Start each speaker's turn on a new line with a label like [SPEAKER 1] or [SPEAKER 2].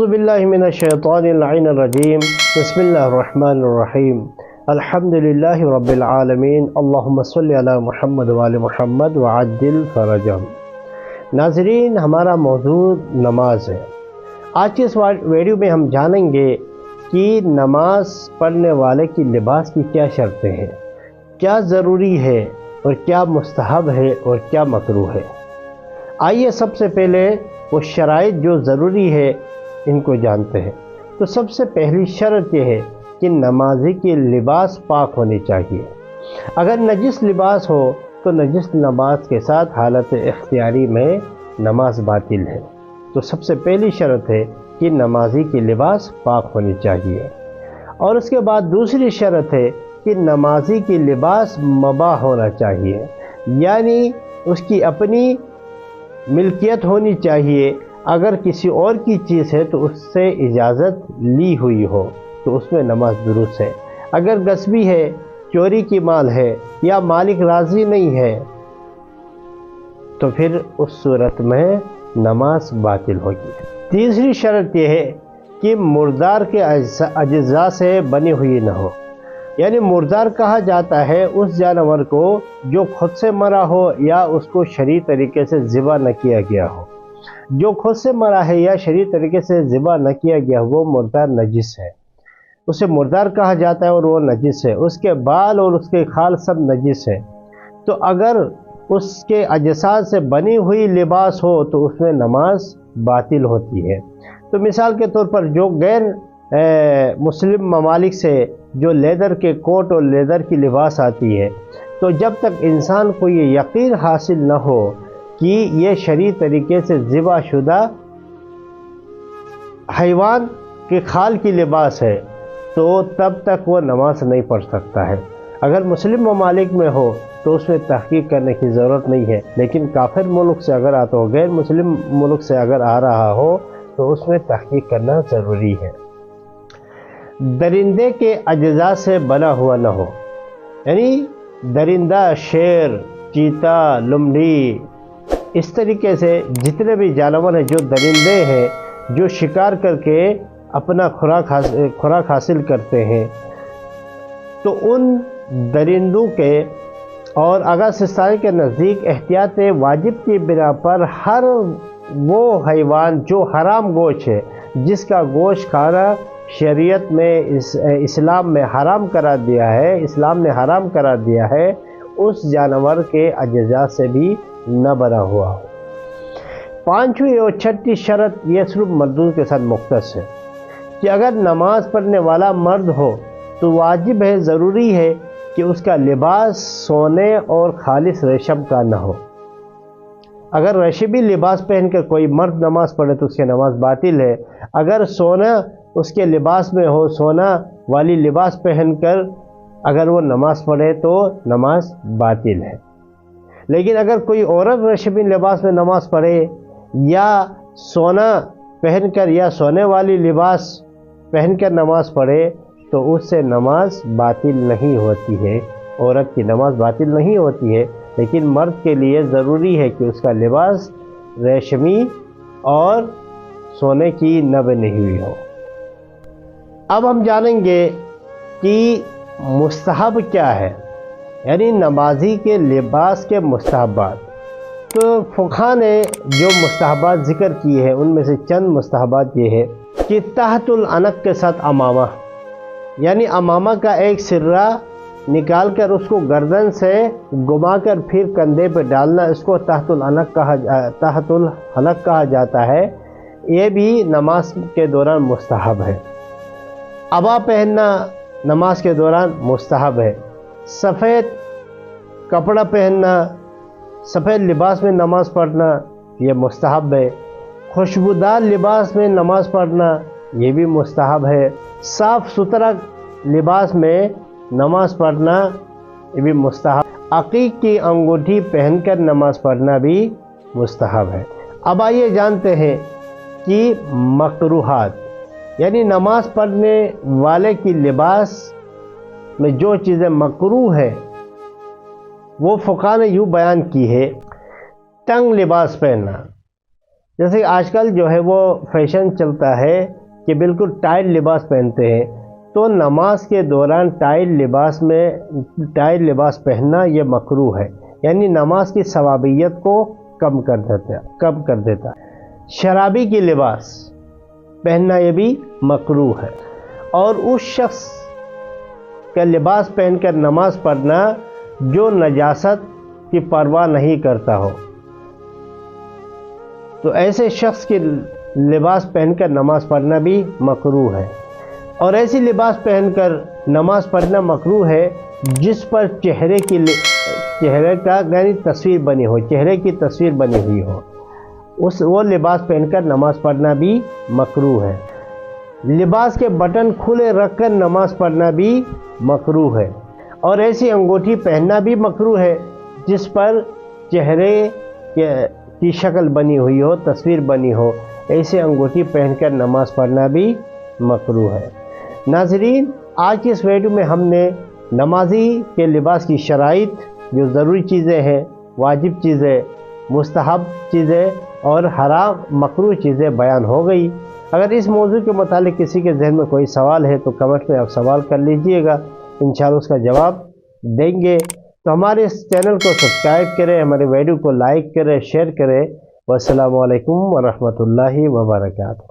[SPEAKER 1] اعوذ باللہ من الشیطان اللعین الرجیم بسم اللہ الرحمن الرحیم الحمدللہ رب العالمین اللہم صلی علی محمد وآل محمد وعجل فرجہم۔ ناظرین، ہمارا موضوع نماز ہے۔ آج کے اس ویڈیو میں ہم جانیں گے کہ نماز پڑھنے والے کی لباس کی کیا شرطیں ہیں، کیا ضروری ہے اور کیا مستحب ہے اور کیا مکروہ ہے۔ آئیے سب سے پہلے وہ شرائط جو ضروری ہے ان کو جانتے ہیں۔ تو سب سے پہلی شرط یہ ہے کہ نمازی کی لباس پاک ہونی چاہیے۔ اگر نجس لباس ہو تو نجس لباس کے ساتھ حالت اختیاری میں نماز باطل ہے۔ تو سب سے پہلی شرط ہے کہ نمازی کی لباس پاک ہونی چاہیے، اور اس کے بعد دوسری شرط ہے کہ نمازی کی لباس مباح ہونا چاہیے، یعنی اس کی اپنی ملکیت ہونی چاہیے۔ اگر کسی اور کی چیز ہے تو اس سے اجازت لی ہوئی ہو تو اس میں نماز درست ہے۔ اگر غصبی ہے، چوری کی مال ہے یا مالک راضی نہیں ہے تو پھر اس صورت میں نماز باطل ہوگی۔ تیسری شرط یہ ہے کہ مردار کے اجزاء سے بنی ہوئی نہ ہو، یعنی مردار کہا جاتا ہے اس جانور کو جو خود سے مرا ہو یا اس کو شرعی طریقے سے ذبح نہ کیا گیا ہو۔ جو خود سے مرا ہے یا شرعی طریقے سے ذبح نہ کیا گیا وہ مردار نجس ہے، اسے مردار کہا جاتا ہے اور وہ نجس ہے۔ اس کے بال اور اس کے کھال سب نجس ہے۔ تو اگر اس کے اجزاء سے بنی ہوئی لباس ہو تو اس میں نماز باطل ہوتی ہے۔ تو مثال کے طور پر جو غیر مسلم ممالک سے جو لیدر کے کوٹ اور لیدر کی لباس آتی ہے، تو جب تک انسان کو یہ یقین حاصل نہ ہو کہ یہ شرعی طریقے سے ذبح شدہ حیوان کے کھال کی لباس ہے تو تب تک وہ نماز نہیں پڑھ سکتا ہے۔ اگر مسلم ممالک میں ہو تو اس میں تحقیق کرنے کی ضرورت نہیں ہے، لیکن کافر ملک سے اگر آتا ہو، غیر مسلم ملک سے اگر آ رہا ہو تو اس میں تحقیق کرنا ضروری ہے۔ درندے کے اجزاء سے بنا ہوا نہ ہو، یعنی درندہ شیر، چیتا، لومڑی، اس طریقے سے جتنے بھی جانور ہیں جو درندے ہیں جو شکار کر کے اپنا خوراک حاصل کرتے ہیں، تو ان درندوں کے اور آغا سستانی کے نزدیک احتیاط واجب کی بنا پر ہر وہ حیوان جو حرام گوشت ہے، جس کا گوشت کھانا شریعت میں اسلام نے حرام قرار دیا ہے، اس جانور کے اجزاء سے بھی نہ بنا ہوا ہو۔ پانچویں اور چھٹی شرط یہ صرف مردوں کے ساتھ مختص ہے کہ اگر نماز پڑھنے والا مرد ہو تو واجب ہے، ضروری ہے کہ اس کا لباس سونے اور خالص ریشم کا نہ ہو۔ اگر ریشمی لباس پہن کر کوئی مرد نماز پڑھے تو اس کی نماز باطل ہے۔ اگر سونا اس کے لباس میں ہو، سونا والی لباس پہن کر اگر وہ نماز پڑھے تو نماز باطل ہے۔ لیکن اگر کوئی عورت ریشمی لباس میں نماز پڑھے یا سونا پہن کر یا سونے والی لباس پہن کر نماز پڑھے تو اس سے نماز باطل نہیں ہوتی ہے، عورت کی نماز باطل نہیں ہوتی ہے۔ لیکن مرد کے لیے ضروری ہے کہ اس کا لباس ریشمی اور سونے کی نہ بنی ہوئی ہو۔ اب ہم جانیں گے کہ مستحب کیا ہے، یعنی نمازی کے لباس کے مستحبات۔ تو فقہا نے جو مستحبات ذکر کیے ہیں ان میں سے چند مستحبات یہ ہے کہ تحت العنق کے ساتھ امامہ، یعنی امامہ کا ایک سرہ نکال کر اس کو گردن سے گما کر پھر کندھے پہ ڈالنا، اس کو تحت العنق کہا جاتا ہے۔ یہ بھی نماز کے دوران مستحب ہے۔ عبا پہننا نماز کے دوران مستحب ہے۔ سفید کپڑا پہننا، سفید لباس میں نماز پڑھنا یہ مستحب ہے۔ خوشبودار لباس میں نماز پڑھنا یہ بھی مستحب ہے۔ صاف ستھرا لباس میں نماز پڑھنا یہ بھی مستحب۔ عقیق کی انگوٹھی پہن کر نماز پڑھنا بھی مستحب ہے۔ اب آئیے جانتے ہیں کہ مکروہات، یعنی نماز پڑھنے والے کی لباس میں جو چیزیں مکروہ ہے وہ فقہا نے یوں بیان کی ہے۔ تنگ لباس پہننا، جیسے کہ آج کل جو ہے وہ فیشن چلتا ہے کہ بالکل ٹائٹ لباس پہنتے ہیں، تو نماز کے دوران ٹائٹ لباس پہننا یہ مکروہ ہے، یعنی نماز کی ثوابیت کو کم کر دیتا ہے۔ شرابی کی لباس پہننا یہ بھی مکروہ ہے، اور اس شخص کا لباس پہن کر نماز پڑھنا جو نجاست کی پرواہ نہیں کرتا ہو، تو ایسے شخص کے لباس پہن کر نماز پڑھنا بھی مکروہ ہے۔ اور ایسی لباس پہن کر نماز پڑھنا مکروہ ہے جس پر چہرے کا یعنی تصویر بنی ہو، چہرے کی تصویر بنی ہوئی ہو، وہ لباس پہن کر نماز پڑھنا بھی مکروہ ہے۔ لباس کے بٹن کھلے رکھ کر نماز پڑھنا بھی مکروہ ہے، اور ایسی انگوٹھی پہننا بھی مکروہ ہے جس پر چہرے کی شکل بنی ہوئی ہو، تصویر بنی ہو، ایسے انگوٹھی پہن کر نماز پڑھنا بھی مکروہ ہے۔ ناظرین، آج کی اس ویڈیو میں ہم نے نمازی کے لباس کی شرائط، جو ضروری چیزیں ہیں، واجب چیزیں، مستحب چیزیں اور حرام مکروہ چیزیں بیان ہو گئی۔ اگر اس موضوع کے متعلق کسی کے ذہن میں کوئی سوال ہے تو کمنٹ میں آپ سوال کر لیجئے گا، انشاءاللہ اس کا جواب دیں گے۔ تو ہمارے اس چینل کو سبسکرائب کریں، ہمارے ویڈیو کو لائک کریں، شیئر کریں۔ والسلام علیکم ورحمۃ اللہ وبرکاتہ۔